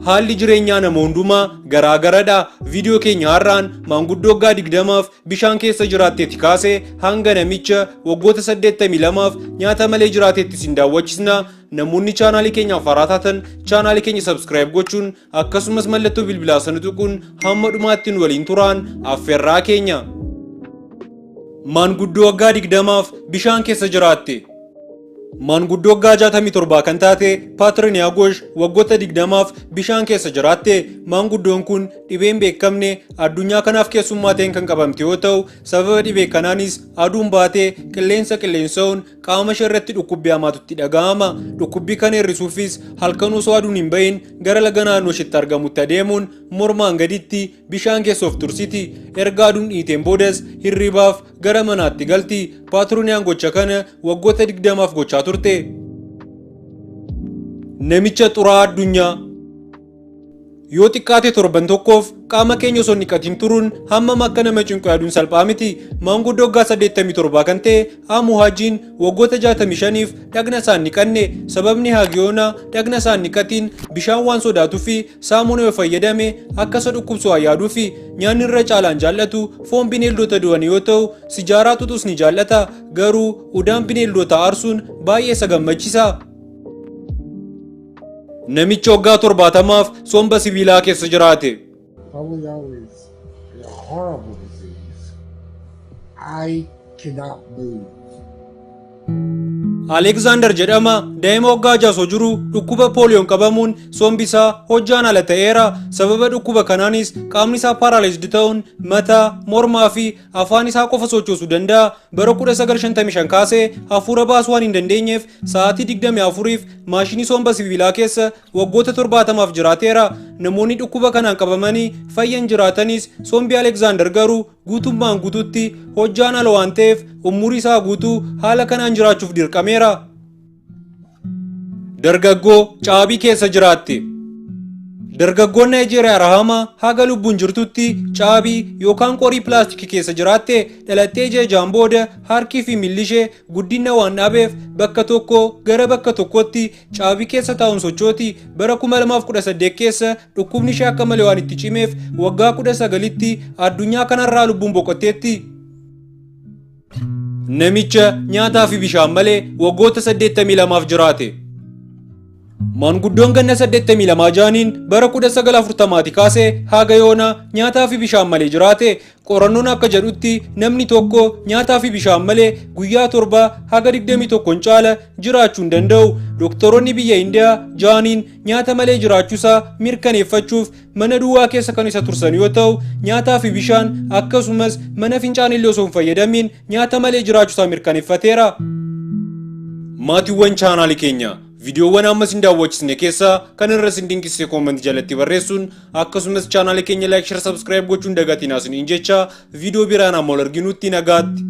haalli jireenyaa nama hundumaa garaagaradha. Viidiyoo keenya har'aan maanguddoo waggaa 20f bishaan keessa jiraatteetti kaasee hanga namicha waggoota 82f nyaata malee jiraateetti sin daawwachisna. Namoonni chaanaalii keenyaaf haaraa taatan chaanaalii keenya subscribe gochuun akkasumas mallattoo bilbilaa sana tuquun hamma dhumaatti nu waliin turaan affeerraa keenya. Maanguddoo waggaa 20f bishaan keessa jiraatte. Maanguddoo waggaa 67 kan taate Paatriiniyaa Goosh waggoota 20f bishaan keessa jiraatte. Maanguddoon kun dhibeen beekamne addunyaa kanaaf keessummaateen kan qabamte yoo ta'u, sababa dhibee kanaanis aduun baatee qilleensa'uun qaama ishee irratti dhukkubbii hamaatutti dhaga'ama. Dhukkubbii kana hir'isuufis halkan osoo aduun hin bahin gara laga naannoo isheetti argamutti adeemuun mormaan gaditti bishaan keessa of tursiti. Erga aduun dhiiteen boodas hirribaaf gara manaatti galti. Paatriiniyaan gocha kana waggoota 20f gochaa turte. Namicha xuraa'aa addunyaa. Yoo xiqqaate torban tokkoof qaama keenya osoo hin dhiqatin turuun hammam akka nama cinqu yaaduun salphaa miti. Maanguddoo waggaa 87 kan ta'e Amuu Haajiin waggoota 65f dhagna isaa hin dhiqanne. Sababni Haagiyoonaa dhagna isaa hin dhiqatiin bishaan waan sodaatuu fi saamunaa yoo fayyadame akka isa dhukkubsu waan yaaduu fi nyaanni irra caalaan jaallatu foon bineeldota du'anii yoo ta'u, sijaaraa tutus ni jaallata. Garuu udaan bineeldota aarsuun baay'ee isa gammachiisa. Namicha waggaa 70f somba sibiilaa keessa jiraate. Polio is a horrible disease. I cannot move. Alexander jedhama. Daa'ima waggaa 6 jiru dhukkuba pooliyoon qabamuun sombi isaa hojjaan ala ta'eera. Sababa dhukkuba kanaanis qaamni isaa paraalaayizd ta'uun mataa, mormaa fi afaan isaa qofa sochoosuu danda'a. Bara 1955 kaasee hafuura baasuu waan hin dandeenyeef sa'aatii 24f maashinii somba sibiilaa keessa waggoota 70f jiraateera. Namoonni dhukkuba kanaan qabamanii fayyan jiraatanis sombi Alexander garuu guutummaan guututti hojjaan ala waan ta'eef umurii isaa guutuu haala kanaan jiraachuuf dirqameera. Dargaggoo caabii keessa jiraatte. Dargaggoon Naayijeeriyaa Rahama haga lubbuun jirtutti caabii yookaan qorii pilaastikii keessa jiraatte. Dhalattee jaan booda harkii fi miilli ishee guddina waan dhaabeef bakka tokko gara bakka tokkotti caabii keessa taa'uun sochooti. Bara 2018 keessa dhukkubni ishee akka malee waan itti cimeef waggaa 19tti addunyaa kanarraa lubbuun boqotteetti. Namicha nyaataa fi bishaan malee waggoota 82f jiraate. Maanguddoon ganna 82 jaaniin bara 1940 kaasee haga yoona nyaataa fi bishaan malee jiraate. Qorannoon akka jedhutti namni tokko nyaataa fi bishaan malee guyyaa 7 haga 21 caala jiraachuu hin danda'u. Doktoroonni biyya Indiyaa jaaniin nyaata malee jiraachuusaa mirkaneeffachuuf mana duwwaa keessa kan isa tursan yoo ta'u, nyaataa fi bishaan akkasumas mana fincaanillee osoo hin fayyadamin nyaata malee jiraachuusaa mirkaneeffateera. Maatiiwwan chaanaalii keenya videoowwan amma isin daawwachisne keessaa kan irra isin dinqisiise koomentii jalatti barreessuun akkasumas chaanaalii keenya like, share, subscribe gochuun dagatiin isin jecha viidiyoo biraan amma ol arginutti nagaatti.